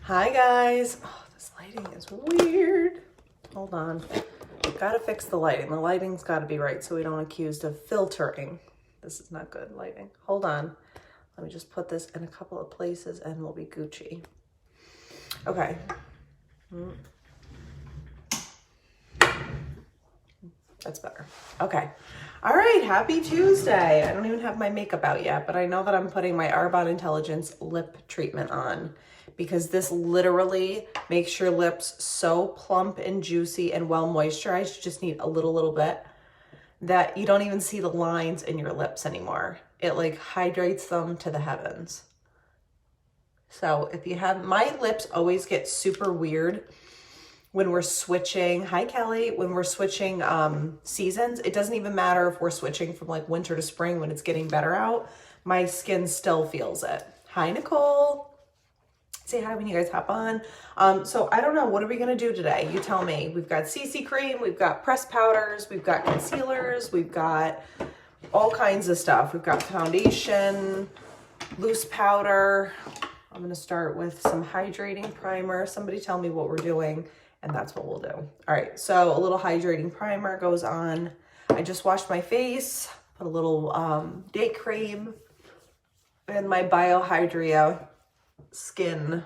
Hi guys. Oh, this lighting is weird. Hold on. Gotta fix the lighting. The lighting's gotta be right so we don't accused of filtering. This is not good lighting. Hold on. Let me just put this in a couple of places and we'll be Gucci. Okay. That's better. Okay. All right. Happy Tuesday. I don't even have my makeup out yet, but I know that I'm putting my Arbonne Intelligence lip treatment on because this literally makes your lips so plump and juicy and well moisturized. You just need a little bit that you don't even see the lines in your lips anymore. It like hydrates them to the heavens. So if you have, my lips always get super weird when we're switching, hi Kelly, when we're switching seasons. It doesn't even matter if we're switching from like winter to spring when it's getting better out, my skin still feels it. Hi Nicole, say hi when you guys hop on. So I don't know, what are we gonna do today? You tell me. We've got CC cream, we've got pressed powders, we've got concealers, we've got all kinds of stuff. We've got foundation, loose powder. I'm gonna start with some hydrating primer. Somebody tell me what we're doing. And that's what we'll do. All right, so a little hydrating primer goes on. I just washed my face, put a little day cream and my Biohydria skin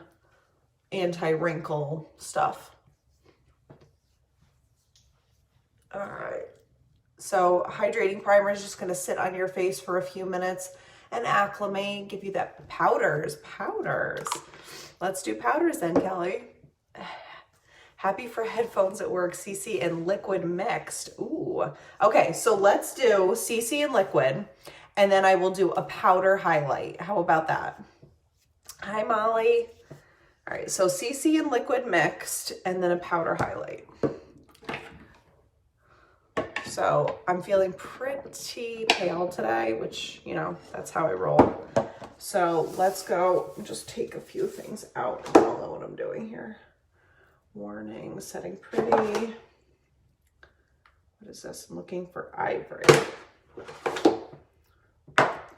anti-wrinkle stuff. All right, so hydrating primer is just gonna sit on your face for a few minutes and acclimate, give you that powders. Let's do powders then, Kelly. Happy for headphones at work, CC and liquid mixed. Ooh. Okay, so let's do CC and liquid, and then I will do a powder highlight. How about that? Hi, Molly. All right, so CC and liquid mixed, and then a powder highlight. So I'm feeling pretty pale today, which, you know, that's how I roll. So let's go just take a few things out. I don't know what I'm doing here. Warning, setting pretty. What is this? I'm looking for Ivory.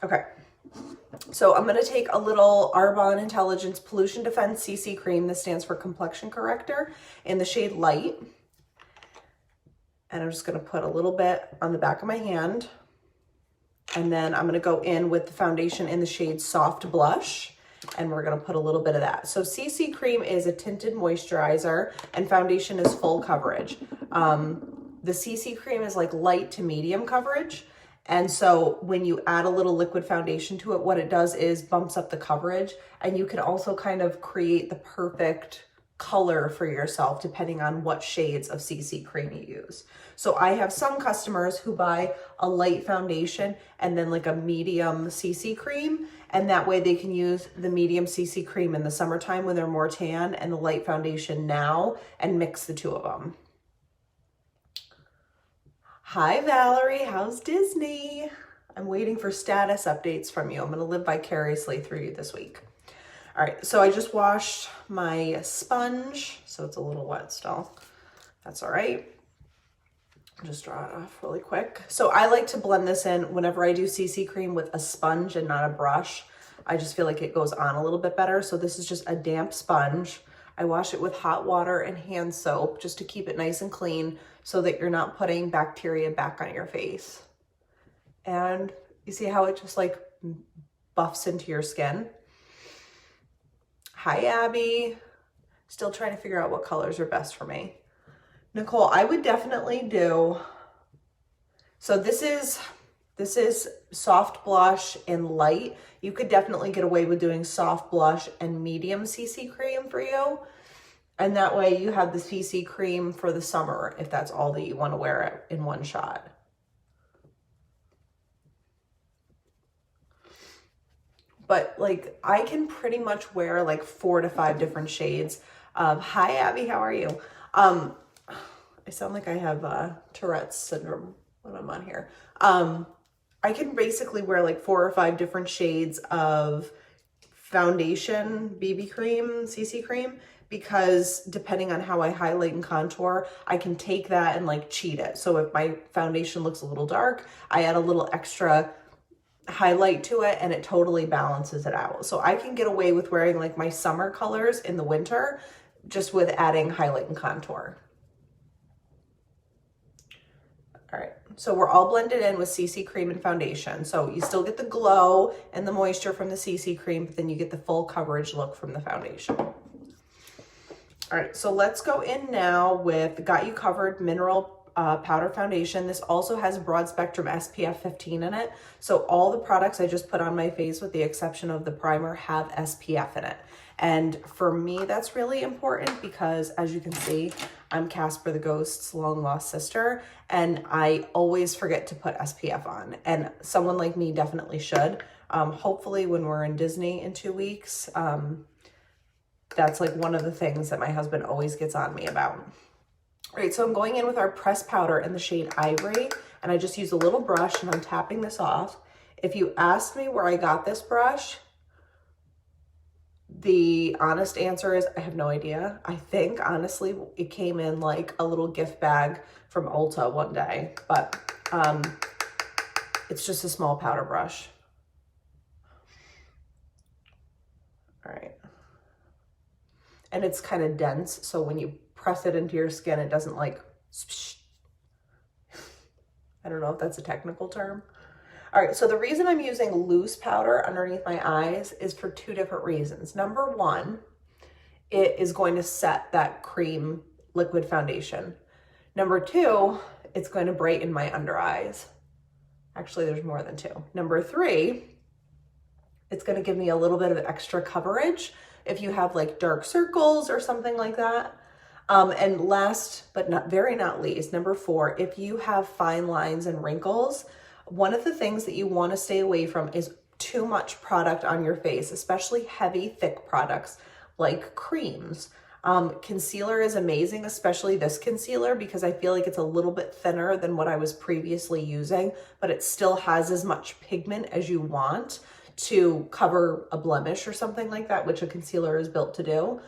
Okay. So I'm going to take a little Arbonne Intelligence Pollution Defense CC Cream. This stands for Complexion Corrector in the shade Light. And I'm just going to put a little bit on the back of my hand. And then I'm going to go in with the foundation in the shade Soft Blush. And we're going to put a little bit of that. So CC cream is a tinted moisturizer and foundation is full coverage. The CC cream is like light to medium coverage. And so when you add a little liquid foundation to it, what it does is bumps up the coverage, and you can also kind of create the perfect color for yourself depending on what shades of CC cream you use. So I have some customers who buy a light foundation and then like a medium CC cream, and that way they can use the medium CC cream in the summertime when they're more tan and the light foundation now and mix the two of them. Hi Valerie, how's Disney? I'm waiting for status updates from you. I'm gonna live vicariously through you this week. All right, so I just washed my sponge, so it's a little wet still. That's all right. Just draw it off really quick. So I like to blend this in whenever I do CC cream with a sponge and not a brush. I just feel like it goes on a little bit better. So this is just a damp sponge. I wash it with hot water and hand soap just to keep it nice and clean so that you're not putting bacteria back on your face. And you see how it just like buffs into your skin? Hi, Abby. Still trying to figure out what colors are best for me. Nicole, I would definitely do, so this is soft blush and light. You could definitely get away with doing soft blush and medium CC cream for you. And that way you have the CC cream for the summer if that's all that you want to wear in one shot. But like I can pretty much wear like 4 to 5 different shades of, hi Abby, how are you? I sound like I have Tourette's syndrome when I'm on here. I can basically wear like 4 or 5 different shades of foundation, BB cream, CC cream, because depending on how I highlight and contour, I can take that and like cheat it. So if my foundation looks a little dark, I add a little extra highlight to it, and it totally balances it out. So I can get away with wearing like my summer colors in the winter just with adding highlight and contour. All right, so we're all blended in with CC Cream and foundation. So you still get the glow and the moisture from the CC Cream, but then you get the full coverage look from the foundation. All right, so let's go in now with Got You Covered Mineral Powder Foundation. This also has broad spectrum SPF 15 in it. So all the products I just put on my face, with the exception of the primer, have SPF in it. And for me, that's really important because, as you can see, I'm Casper the Ghost's long lost sister, and I always forget to put SPF on. And someone like me definitely should. Hopefully when we're in Disney in 2 weeks, that's like one of the things that my husband always gets on me about. All right, so I'm going in with our pressed powder in the shade Ivory, and I just use a little brush and I'm tapping this off. If you asked me where I got this brush, the honest answer is I have no idea. I think honestly it came in like a little gift bag from Ulta one day, but it's just a small powder brush. All right. And it's kind of dense, so when you press it into your skin, it doesn't like, I don't know if that's a technical term. All right, so the reason I'm using loose powder underneath my eyes is for 2 different reasons. Number one, it is going to set that cream liquid foundation. Number two, it's going to brighten my under eyes. Actually, there's more than 2. Number 3, it's going to give me a little bit of extra coverage if you have like dark circles or something like that. And last but not least, number 4, if you have fine lines and wrinkles, one of the things that you want to stay away from is too much product on your face, especially heavy, thick products like creams. Concealer is amazing, especially this concealer, because I feel like it's a little bit thinner than what I was previously using, but it still has as much pigment as you want to cover a blemish or something like that, which a concealer is built to do.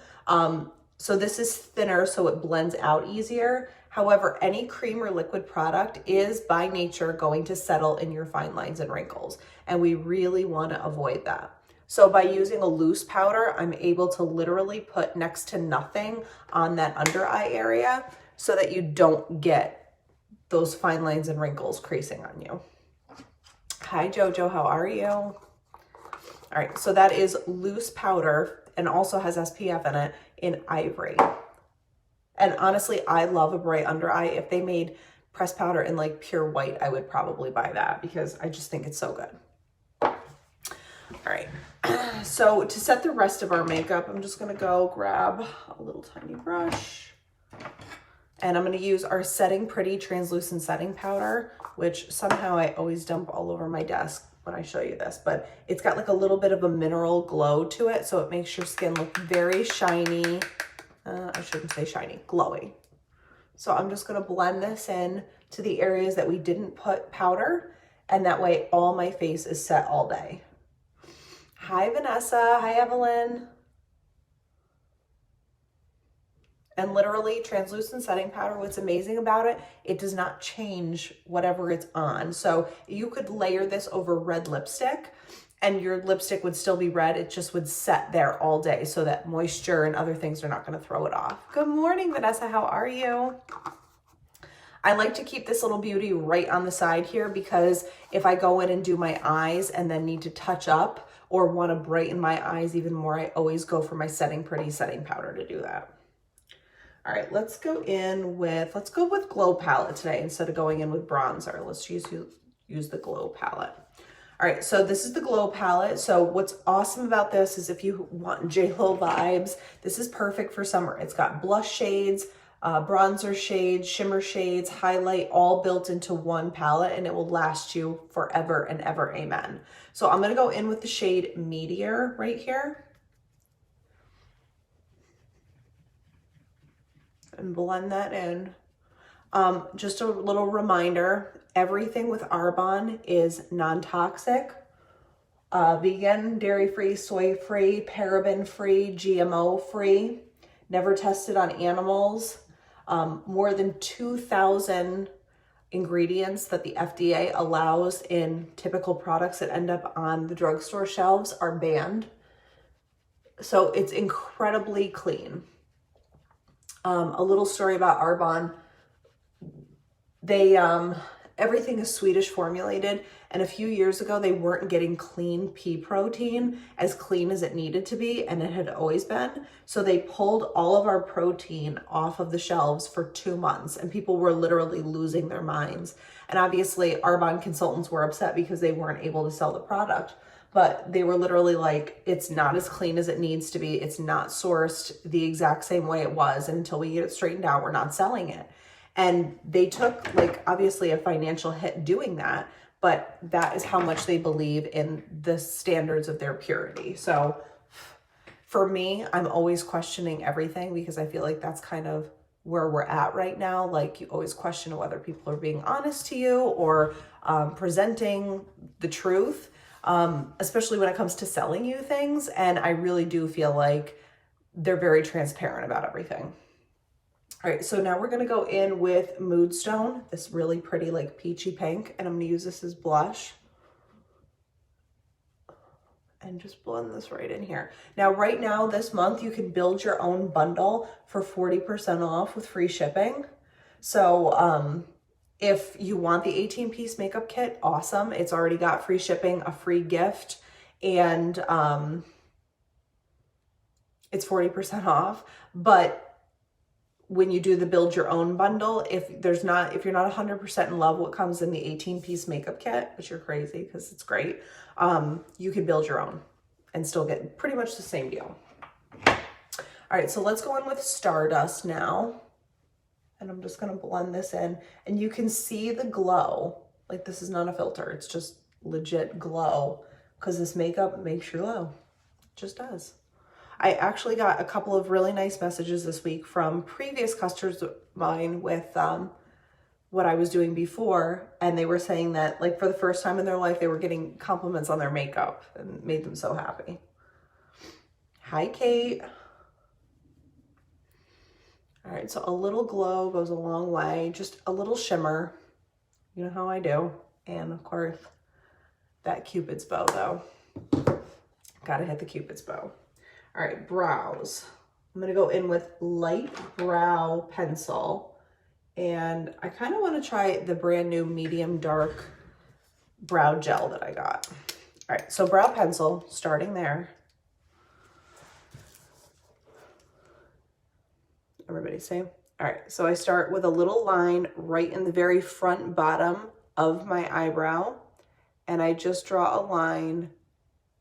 So this is thinner, so it blends out easier. However, any cream or liquid product is by nature going to settle in your fine lines and wrinkles, and we really want to avoid that. So by using a loose powder, I'm able to literally put next to nothing on that under eye area so that you don't get those fine lines and wrinkles creasing on you. Hi, Jojo, how are you? All right, so that is loose powder and also has SPF in it in Ivory. And honestly, I love a bright under eye. If they made pressed powder in like pure white, I would probably buy that because I just think it's so good. All right, so to set the rest of our makeup, I'm just gonna go grab a little tiny brush, and I'm gonna use our Setting Pretty translucent setting powder, which somehow I always dump all over my desk when I show you this, but it's got like a little bit of a mineral glow to it, so it makes your skin look very shiny. I shouldn't say shiny, glowy. So I'm just gonna blend this in to the areas that we didn't put powder, and that way all my face is set all day. Hi, Vanessa. Hi, Evelyn. And literally, translucent setting powder, what's amazing about it, it does not change whatever it's on. So you could layer this over red lipstick and your lipstick would still be red. It just would set there all day so that moisture and other things are not going to throw it off. Good morning, Vanessa. How are you? I like to keep this little beauty right on the side here because if I go in and do my eyes and then need to touch up or want to brighten my eyes even more, I always go for my Setting Pretty setting powder to do that. All right, let's go with Glow Palette today instead of going in with bronzer. Let's use the Glow Palette. All right, so this is the Glow Palette. So what's awesome about this is if you want J.Lo vibes, this is perfect for summer. It's got blush shades, bronzer shades, shimmer shades, highlight, all built into one palette, and it will last you forever and ever, amen. So I'm gonna go in with the shade Meteor right here. And blend that in. Just a little reminder, everything with Arbonne is non-toxic, vegan, dairy-free, soy-free, paraben-free, GMO-free, never tested on animals, more than 2,000 ingredients that the FDA allows in typical products that end up on the drugstore shelves are banned. So it's incredibly clean. A little story about Arbonne. They, everything is Swedish formulated. And a few years ago, they weren't getting clean pea protein as clean as it needed to be. And it had always been. So they pulled all of our protein off of the shelves for 2 months, and people were literally losing their minds. And obviously Arbonne consultants were upset because they weren't able to sell the product, but they were literally like, it's not as clean as it needs to be. It's not sourced the exact same way it was. And until we get it straightened out, we're not selling it. And they took, like, obviously a financial hit doing that, but that is how much they believe in the standards of their purity. So for me, I'm always questioning everything because I feel like that's kind of where we're at right now. Like, you always question whether people are being honest to you or presenting the truth, especially when it comes to selling you things. And I really do feel like they're very transparent about everything. All right, so now we're gonna go in with Moodstone, this really pretty like peachy pink, and I'm gonna use this as blush. And just blend this right in here. Now, right now, this month, you can build your own bundle for 40% off with free shipping. So if you want the 18-piece makeup kit, awesome. It's already got free shipping, a free gift, and it's 40% off. But when you do the build your own bundle, if you're not 100% in love with what comes in the 18-piece makeup kit, which you're crazy because it's great, you can build your own and still get pretty much the same deal. All right, so let's go in with Stardust now. And I'm just gonna blend this in, and you can see the glow. Like, this is not a filter, it's just legit glow, because this makeup makes you glow. It just does. I actually got a couple of really nice messages this week from previous customers of mine with what I was doing before, and they were saying that, like, for the first time in their life, they were getting compliments on their makeup and made them so happy. Hi, Kate. All right, so a little glow goes a long way, just a little shimmer. You know how I do. And of course, that Cupid's bow though. Gotta hit the Cupid's bow. All right, brows. I'm gonna go in with light brow pencil, and I kind of want to try the brand new medium dark brow gel that I got. All right, so brow pencil, starting there. Everybody same? All right, so I start with a little line right in the very front bottom of my eyebrow, and I just draw a line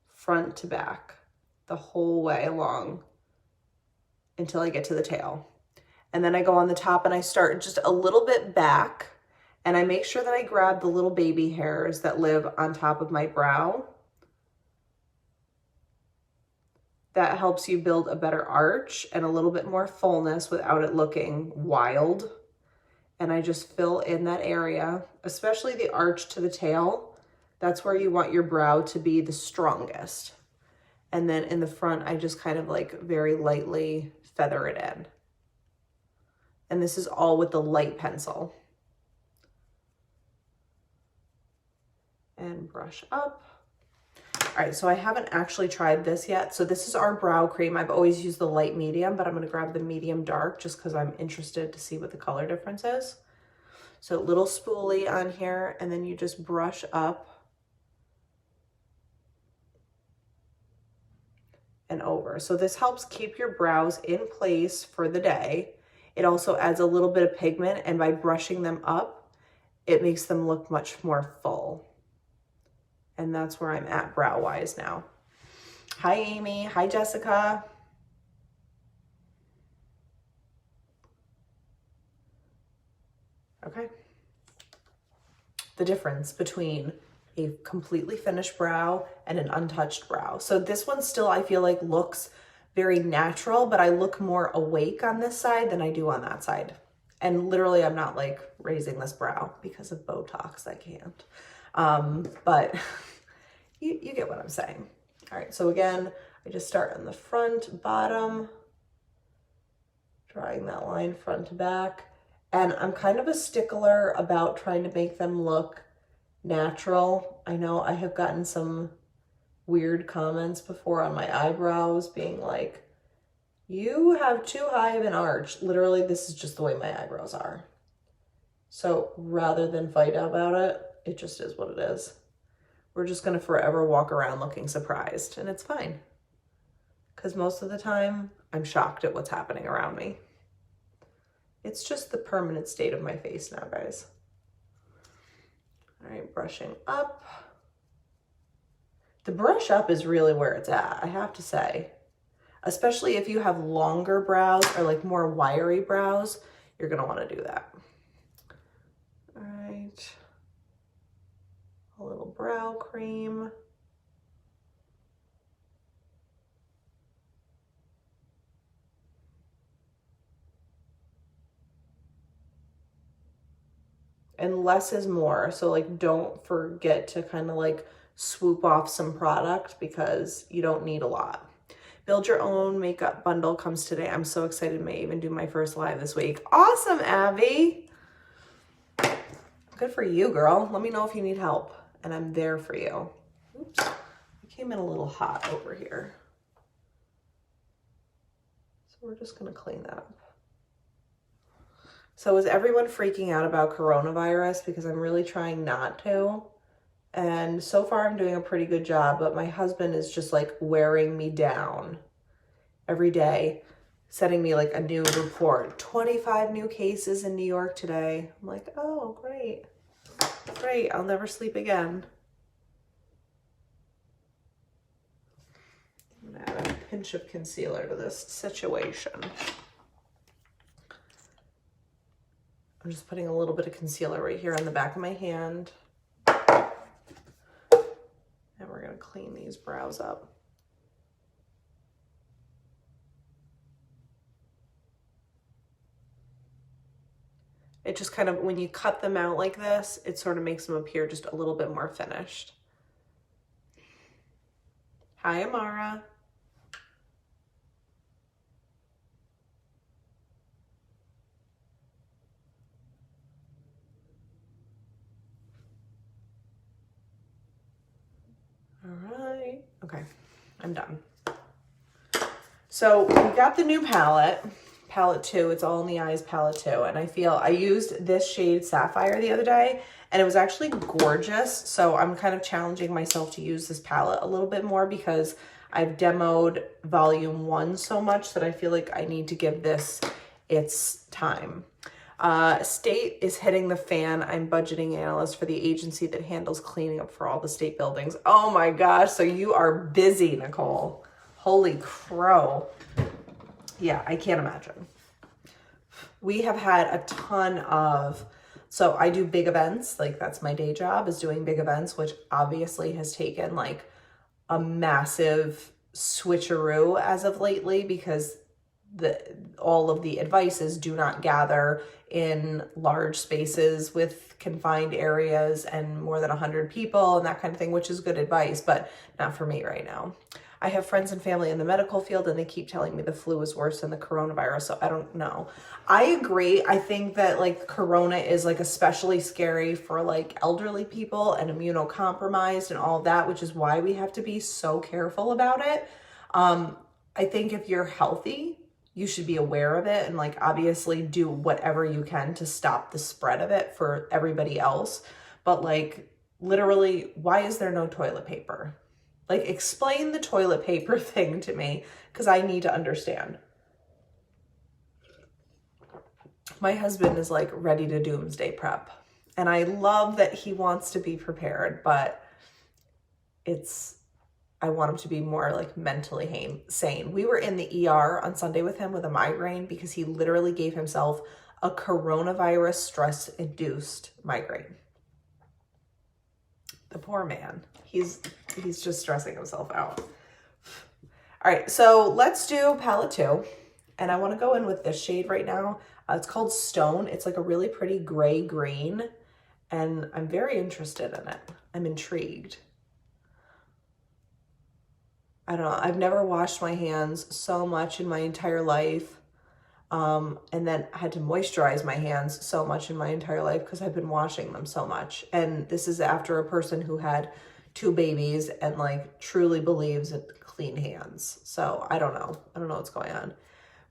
front to back the whole way along until I get to the tail. And then I go on the top and I start just a little bit back, and I make sure that I grab the little baby hairs that live on top of my brow. That helps you build a better arch and a little bit more fullness without it looking wild. And I just fill in that area, especially the arch to the tail. That's where you want your brow to be the strongest. And then in the front, I just kind of like very lightly feather it in. And this is all with the light pencil. And brush up. All right, so I haven't actually tried this yet. So this is our brow cream. I've always used the light medium, but I'm gonna grab the medium dark just because I'm interested to see what the color difference is. So little spoolie on here, and then you just brush up and over. So this helps keep your brows in place for the day. It also adds a little bit of pigment, and by brushing them up, it makes them look much more full. And that's where I'm at brow-wise now. Hi, Amy. Hi, Jessica. Okay. The difference between a completely finished brow and an untouched brow. So this one still, I feel like, looks very natural, but I look more awake on this side than I do on that side. And literally, I'm not like raising this brow because of Botox. I can't. But you get what I'm saying. All right, so again, I just start on the front, bottom, drawing that line front to back, And I'm kind of a stickler about trying to make them look natural. I know I have gotten some weird comments before on my eyebrows being like, you have too high of an arch. Literally, this is just the way my eyebrows are. So rather than fight about it, it just is what it is. We're just gonna forever walk around looking surprised, and it's fine. Because most of the time, I'm shocked at what's happening around me. It's just the permanent state of my face now, guys. All right, brushing up. The brush up is really where it's at, I have to say. Especially if you have longer brows or like more wiry brows, you're gonna wanna do that. All right, a little brow cream. And less is more. So like, don't forget to kind of like swoop off some product because you don't need a lot. Build your own makeup bundle comes today. I'm so excited. May even do my first live this week. Awesome, Abby. Good for you, girl. Let me know if you need help and I'm there for you. Oops, I came in a little hot over here. So we're just gonna clean that up. So is everyone freaking out about coronavirus? Because I'm really trying not to. And so far I'm doing a pretty good job, but my husband is just like wearing me down every day, sending me like a new report. 25 new cases in New York today. I'm like, oh, great. Great, I'll never sleep again. I'm gonna add a pinch of concealer to this situation. I'm just putting a little bit of concealer right here on the back of my hand. And we're gonna clean these brows up. It just kind of, when you cut them out like this, it sort of makes them appear just a little bit more finished. Hi, Amara. All right, okay, I'm done. So we got the new palette 2, it's all in the eyes palette 2, and I used this shade Sapphire the other day and it was actually gorgeous. So I'm kind of challenging myself to use this palette a little bit more because I've demoed volume 1 so much that I feel like I need to give this its time. State is hitting the fan. I'm budgeting analyst for the agency that handles cleaning up for all the state buildings. Oh my gosh, so you are busy, Nicole. Holy crow. Yeah, I can't imagine. We have had a ton of, so I do big events, like that's my day job, is doing big events, which obviously has taken like a massive switcheroo as of lately because all of the advices do not gather in large spaces with confined areas and more than 100 people and that kind of thing, which is good advice, but not for me right now. I have friends and family in the medical field and they keep telling me the flu is worse than the coronavirus, so I don't know. I agree. I think that like corona is like especially scary for like elderly people and immunocompromised and all that, which is why we have to be so careful about it. I think if you're healthy, you should be aware of it and like obviously do whatever you can to stop the spread of it for everybody else. But like literally, why is there no toilet paper? Like explain the toilet paper thing to me because I need to understand. My husband is like ready to doomsday prep and I love that he wants to be prepared, but I want him to be more like mentally sane. We were in the ER on Sunday with him with a migraine because he literally gave himself a coronavirus stress-induced migraine. The poor man. He's just stressing himself out. All right, so let's do palette 2. And I want to go in with this shade right now. It's called Stone. It's like a really pretty gray green. And I'm very interested in it. I'm intrigued. I don't know. I've never washed my hands so much in my entire life. And then I had to moisturize my hands so much in my entire life because I've been washing them so much. And this is after a person who had 2 babies and like truly believes in clean hands. So I don't know. I don't know what's going on.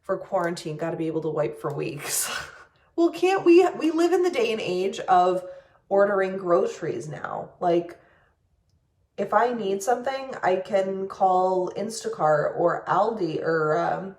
For quarantine, got to be able to wipe for weeks. Well, can't we live in the day and age of ordering groceries now. Like, if I need something, I can call Instacart or Aldi or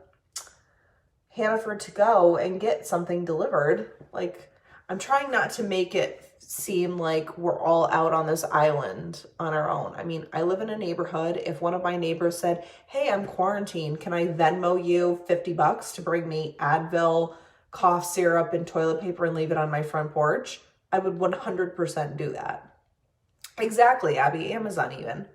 Hannaford to go and get something delivered. Like, I'm trying not to make it seem like we're all out on this island on our own. I mean, I live in a neighborhood. If one of my neighbors said, hey, I'm quarantined, can I Venmo you $50 to bring me Advil, cough syrup, and toilet paper and leave it on my front porch? I would 100% do that. Exactly, Abby, Amazon even.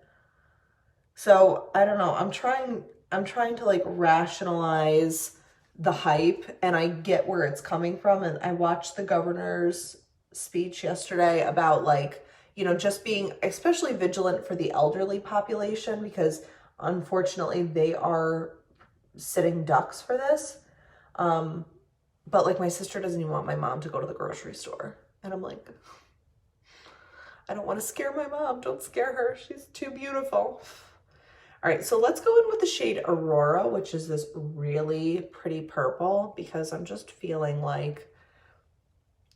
So I don't know. I'm trying to like rationalize the hype, and I get where it's coming from. And I watched the governor's speech yesterday about like, you know, just being especially vigilant for the elderly population, because unfortunately they are sitting ducks for this. But like my sister doesn't even want my mom to go to the grocery store. And I'm like, I don't want to scare my mom. Don't scare her. She's too beautiful. All right, so let's go in with the shade Aurora, which is this really pretty purple, because I'm just feeling like,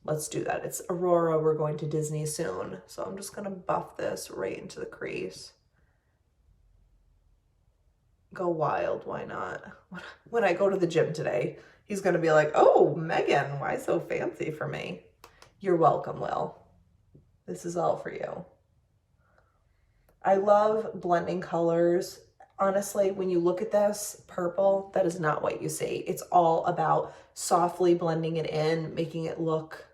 let's do that. It's Aurora. We're going to Disney soon. So I'm just going to buff this right into the crease. Go wild. Why not? When I go to the gym today, he's going to be like, oh, Megan, why so fancy for me? You're welcome, Will. This is all for you. I love blending colors. Honestly, when you look at this purple, that is not what you see. It's all about softly blending it in, making it look,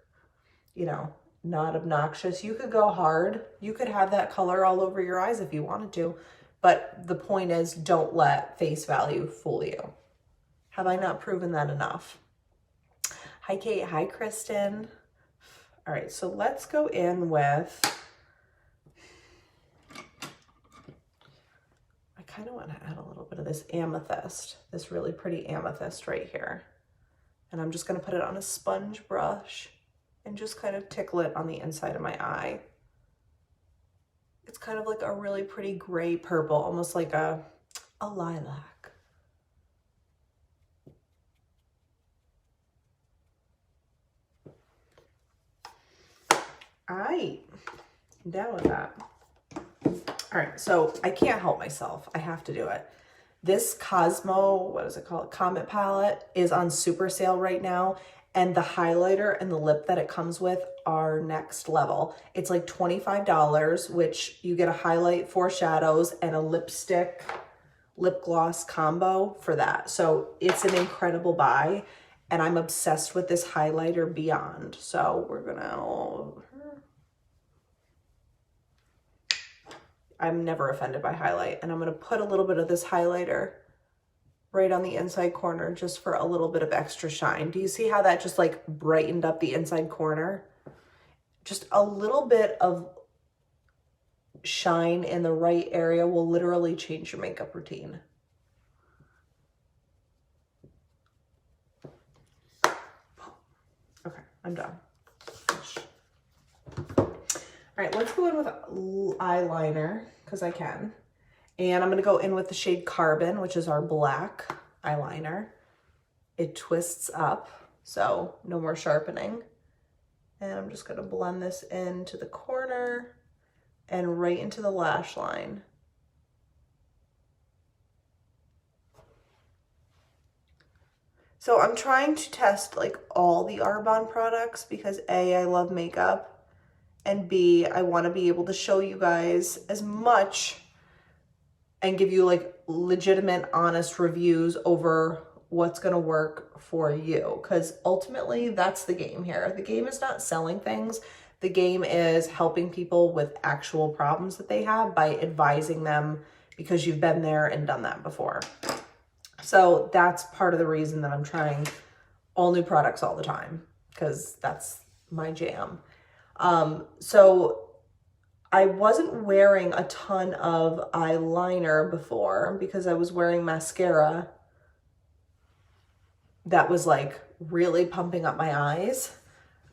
you know, not obnoxious. You could go hard. You could have that color all over your eyes if you wanted to. But the point is, don't let face value fool you. Have I not proven that enough? Hi, Kate. Hi, Kristen. All right, so let's go in with, I kind of want to add a little bit of this amethyst, this really pretty amethyst right here. And I'm just going to put it on a sponge brush and just kind of tickle it on the inside of my eye. It's kind of like a really pretty gray purple, almost like a lilac. All right, I'm down with that. All right, so I can't help myself. I have to do it. This Cosmo, what is it called? Comet palette is on super sale right now. And the highlighter and the lip that it comes with are next level. It's like $25, which you get a highlight, 4 shadows, and a lipstick lip gloss combo for that. So it's an incredible buy. And I'm obsessed with this highlighter beyond. So we're gonna, I'm never offended by highlight. And I'm gonna put a little bit of this highlighter right on the inside corner just for a little bit of extra shine. Do you see how that just like brightened up the inside corner? Just a little bit of shine in the right area will literally change your makeup routine. Okay, I'm done. All right, let's go in with eyeliner because I can. And I'm going to go in with the shade Carbon, which is our black eyeliner. It twists up, so no more sharpening. And I'm just going to blend this into the corner and right into the lash line. So I'm trying to test like all the Arbonne products because A, I love makeup, and B, I want to be able to show you guys as much and give you like legitimate, honest reviews over what's gonna work for you. Because ultimately that's the game here. The game is not selling things. The game is helping people with actual problems that they have by advising them because you've been there and done that before. So that's part of the reason that I'm trying all new products all the time, because that's my jam. So I wasn't wearing a ton of eyeliner before because I was wearing mascara that was like really pumping up my eyes.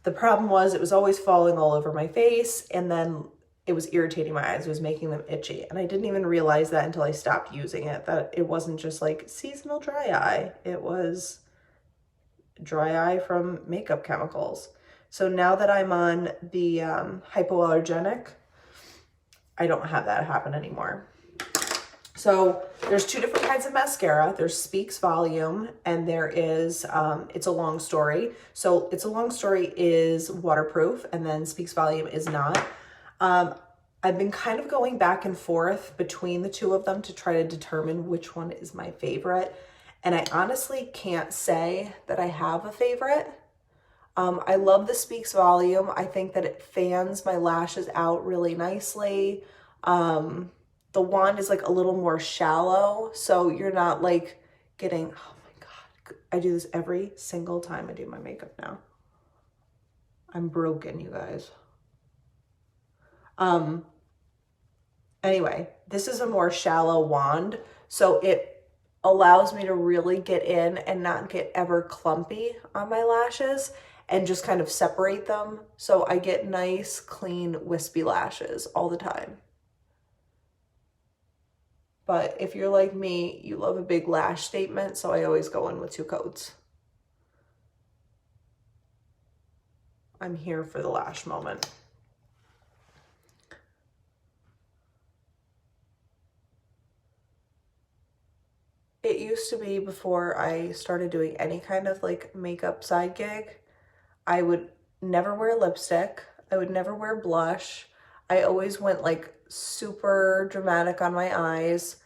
The problem was it was always falling all over my face, and then it was irritating my eyes. It was making them itchy. And I didn't even realize that until I stopped using it, that it wasn't just like seasonal dry eye. It was dry eye from makeup chemicals. So now that I'm on the hypoallergenic, I don't have that happen anymore. So there's two different kinds of mascara. There's Speaks Volume, and there is It's a Long Story. So It's a Long Story is waterproof, and then Speaks Volume is not. I've been kind of going back and forth between the two of them to try to determine which one is my favorite. And I honestly can't say that I have a favorite. I love the Speaks Volume. I think that it fans my lashes out really nicely. The wand is like a little more shallow, so you're not like getting, oh my God, I do this every single time I do my makeup now. I'm broken, you guys. Anyway, this is a more shallow wand, so it allows me to really get in and not get ever clumpy on my lashes and just kind of separate them. So I get nice, clean, wispy lashes all the time. But if you're like me, you love a big lash statement, so I always go in with 2 coats. I'm here for the lash moment. It used to be, before I started doing any kind of like makeup side gig, I would never wear lipstick. I would never wear blush. I always went like super dramatic on my eyes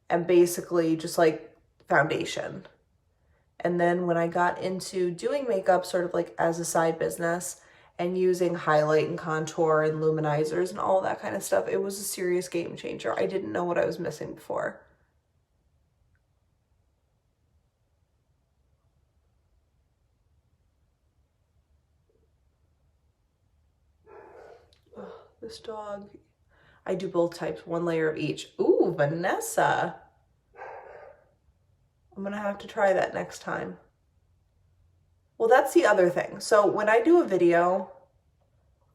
and basically just like foundation. And then when I got into doing makeup sort of like as a side business and using highlight and contour and luminizers and all that kind of stuff, it was a serious game changer. I didn't know what I was missing before. Oh, this dog. I do both types, 1 layer of each. Ooh, Vanessa. I'm gonna have to try that next time. Well, that's the other thing. So when I do a video,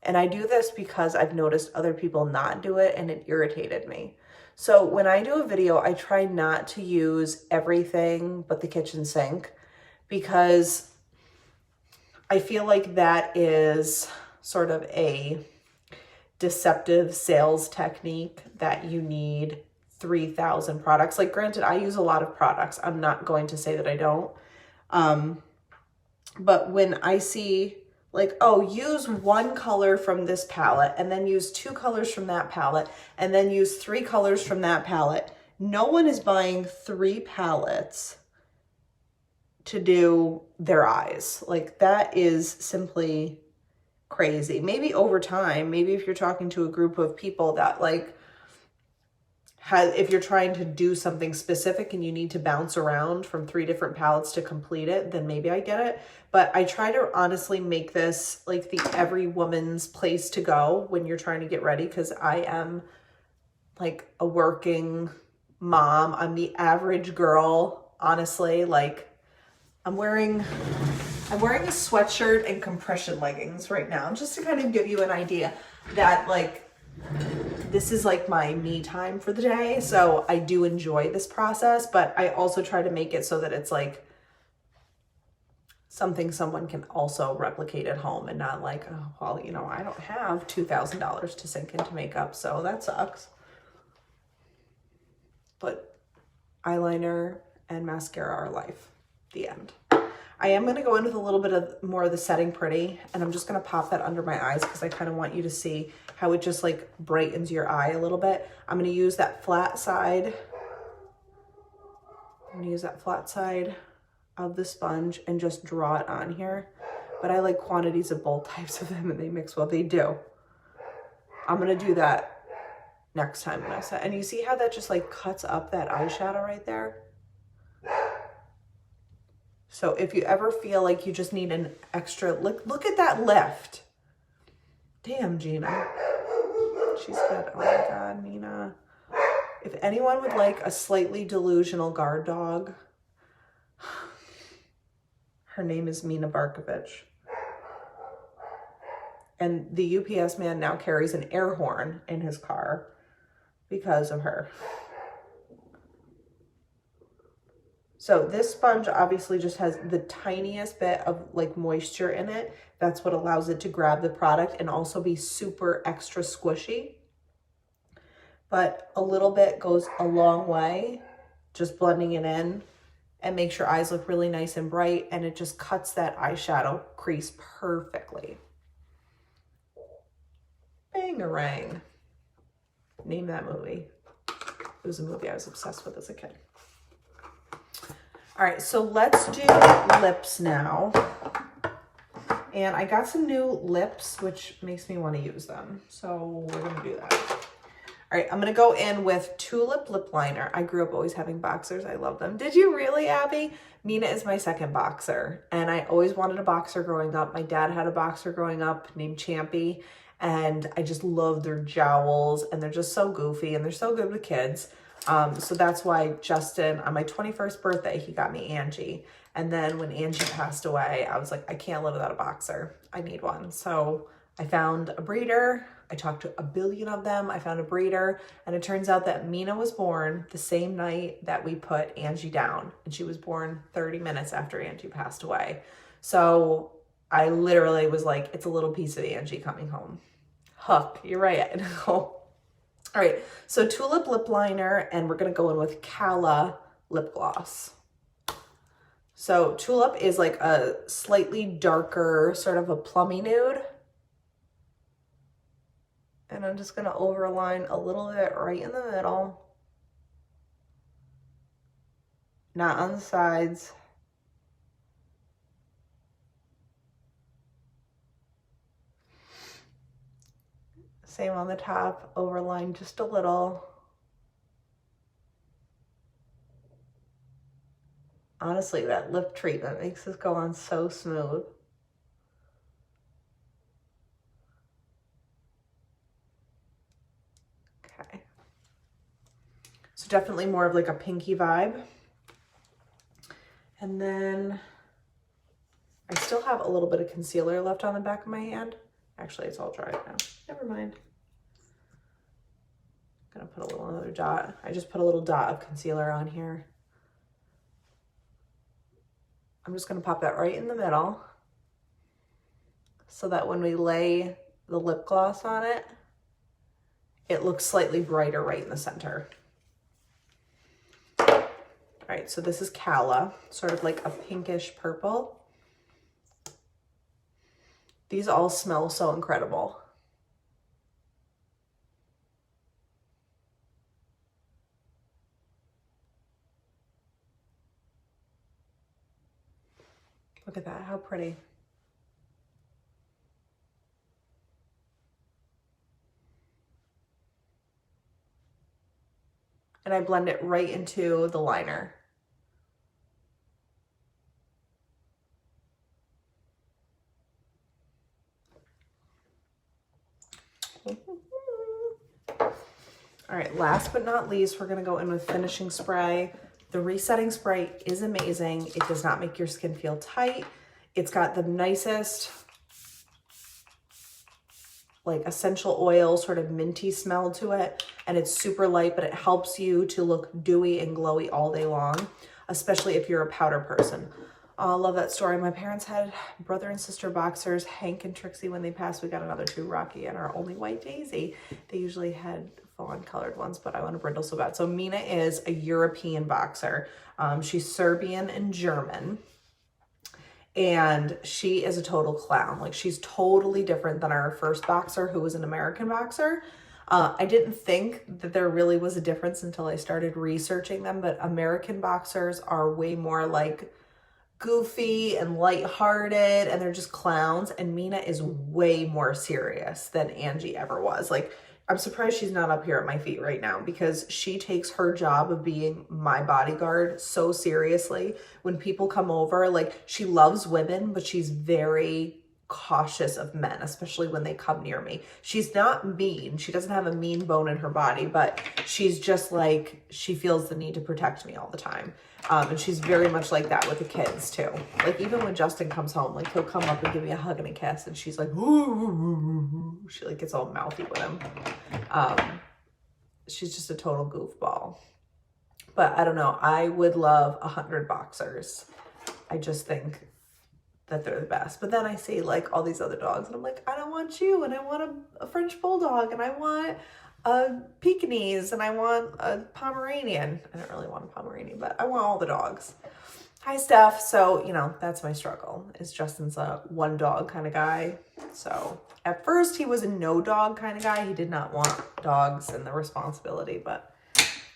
and I do this because I've noticed other people not do it and it irritated me. So when I do a video, I try not to use everything but the kitchen sink, because I feel like that is sort of a deceptive sales technique that you need 3,000 products. Like, granted, I use a lot of products. I'm not going to say that I don't. But when I see like, oh, use 1 color from this palette and then use 2 colors from that palette and then use 3 colors from that palette. No one is buying 3 palettes to do their eyes. Like, that is simply crazy. Maybe over time, maybe if you're talking to a group of people that like if you're trying to do something specific and you need to bounce around from 3 different palettes to complete it, then maybe I get it. But I try to honestly make this like the every woman's place to go when you're trying to get ready, because I am like a working mom. I'm the average girl, honestly. Like, I'm wearing a sweatshirt and compression leggings right now, just to kind of give you an idea that like this is like my me time for the day. So I do enjoy this process, but I also try to make it so that it's like something someone can also replicate at home and not like, oh, well, you know, I don't have $2,000 to sink into makeup, so that sucks. But eyeliner and mascara are life. The end. I am going to go in with a little bit of more of the Setting Pretty, and I'm just going to pop that under my eyes because I kind of want you to see how it just like brightens your eye a little bit. I'm going to use that flat side. I'm going to use that flat side of the sponge and just draw it on here. But I like quantities of both types of them, and they mix well. They do. I'm going to do that next time when I set. And you see how that just like cuts up that eyeshadow right there? So if you ever feel like you just need an extra, look at that lift. Damn, Gina. She's good. Oh my God, Nina. If anyone would like a slightly delusional guard dog, Her name is Mina Barkovich. And the UPS man now carries an air horn in his car because of her. So this sponge obviously just has the tiniest bit of like moisture in it. That's what allows it to grab the product and also be super extra squishy. But a little bit goes a long way, just blending it in, and makes your eyes look really nice and bright, and it just cuts that eyeshadow crease perfectly. Bangarang. Name that movie. It was a movie I was obsessed with as a kid. All right, so let's do lips now. And I got some new lips, which makes me want to use them. So we're gonna do that. All right, I'm gonna go in with Tulip lip liner. I grew up always having boxers. I love them. Did you really, Abby? Mina is my second boxer, and I always wanted a boxer growing up. My dad had a boxer growing up named Champy, and I just love their jowls, and they're just so goofy, and they're so good with kids. So that's why Justin, on my 21st birthday, he got me Angie. And then when Angie passed away, I was like, I can't live without a boxer. I need one. So I found a breeder. I talked to a billion of them. I found a breeder. And it turns out that Mina was born the same night that we put Angie down. And she was born 30 minutes after Angie passed away. So I literally was like, it's a little piece of Angie coming home. Huh, you're right. I know. All right, so Tulip lip liner, and we're gonna go in with Calla lip gloss. So Tulip is like a slightly darker, sort of a plummy nude. And I'm just gonna overline a little bit right in the middle. Not on the sides. Same on the top, overline just a little. Honestly, that lip treatment makes this go on so smooth. Okay. So definitely more of like a pinky vibe. And then I still have a little bit of concealer left on the back of my hand. Actually, it's all dry now. Never mind. I'm gonna put another dot. I just put a little dot of concealer on here. I'm just gonna pop that right in the middle so that when we lay the lip gloss on it, it looks slightly brighter right in the center. All right, so this is Calla, sort of like a pinkish purple. These all smell so incredible. Look at that, how pretty. And I blend it right into the liner. All right, last but not least, we're gonna go in with finishing spray. The resetting spray is amazing. It does not make your skin feel tight. It's got the nicest, like essential oil, sort of minty smell to it. And it's super light, but it helps you to look dewy and glowy all day long, especially if you're a powder person. Oh, I love that story. My parents had brother and sister boxers, Hank and Trixie. When they passed, we got another two, Rocky and our only white Daisy. They usually had fawn colored ones, but I want a brindle so bad. So Mina is a European boxer. She's Serbian and German. And she is a total clown. Like, she's totally different than our first boxer, who was an American boxer. I didn't think that there really was a difference until I started researching them, but American boxers are way more like goofy and lighthearted, and they're just clowns. And Mina is way more serious than Angie ever was. Like, I'm surprised she's not up here at my feet right now, because she takes her job of being my bodyguard so seriously. When people come over, like, she loves women, but she's very cautious of men, especially when they come near me. She's not mean. She doesn't have a mean bone in her body, but she's just like, she feels the need to protect me all the time. And she's very much like that with the kids too. Like even when Justin comes home, like he'll come up and give me a hug and a kiss, and she's like, ooh, she like gets all mouthy with him. She's just a total goofball. But I don't know, I would love 100 boxers. I just think that they're the best. But then I see like all these other dogs and I'm like, I don't want you, and I want a French Bulldog, and I want a Pekingese, and I want a Pomeranian. I don't really want a Pomeranian, but I want all the dogs. Hi, Steph. So, you know, that's my struggle, is Justin's a one dog kind of guy. So at first he was a no dog kind of guy. He did not want dogs and the responsibility, but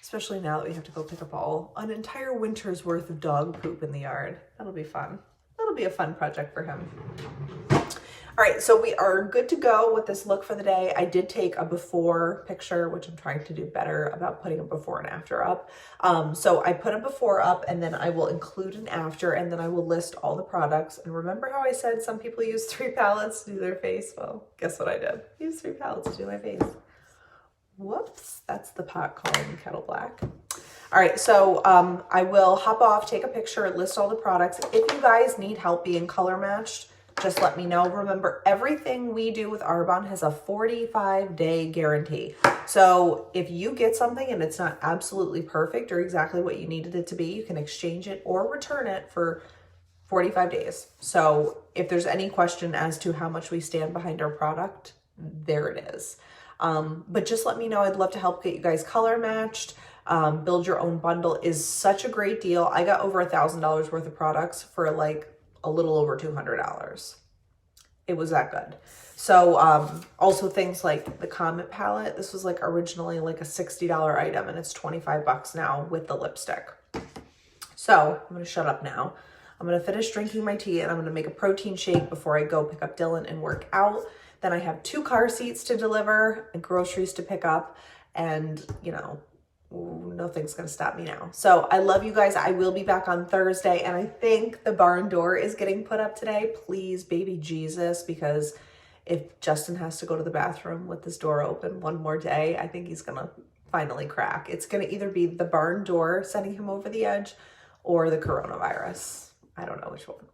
especially now that we have to go pick up an entire winter's worth of dog poop in the yard. That'll be fun. That'll be a fun project for him. All right, so we are good to go with this look for the day. I did take a before picture, which I'm trying to do better about putting a before and after up. So I put a before up, and then I will include an after, and then I will list all the products. And remember how I said some people use 3 palettes to do their face? Well, guess what I did? Use 3 palettes to do my face. Whoops, that's the pot calling the kettle black. All right, so I will hop off, take a picture, list all the products. If you guys need help being color matched, just let me know. Remember, everything we do with Arbonne has a 45-day guarantee. So if you get something and it's not absolutely perfect or exactly what you needed it to be, you can exchange it or return it for 45 days. So if there's any question as to how much we stand behind our product, there it is. But just let me know. I'd love to help get you guys color matched. Build your own bundle is such a great deal. I got over $1,000 worth of products for like a little over $200. It was that good. So also things like the Comet palette, this was like originally like a $60 item, and it's 25 bucks now with the lipstick. So I'm gonna shut up now. I'm gonna finish drinking my tea, and I'm gonna make a protein shake before I go pick up Dylan and work out. Then I have 2 car seats to deliver and groceries to pick up, and you know, nothing's gonna stop me now. So I love you guys. I will be back on Thursday, and I think the barn door is getting put up today. Please, baby Jesus, because if Justin has to go to the bathroom with this door open one more day, I think he's gonna finally crack. It's gonna either be the barn door sending him over the edge or the coronavirus. I don't know which one.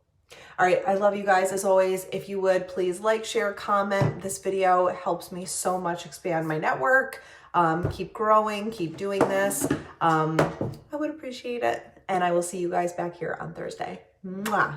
All right, I love you guys as always. If you would, please like, share, comment this video. It helps me so much expand my network. Keep growing, keep doing this. I would appreciate it. And I will see you guys back here on Thursday. Mwah.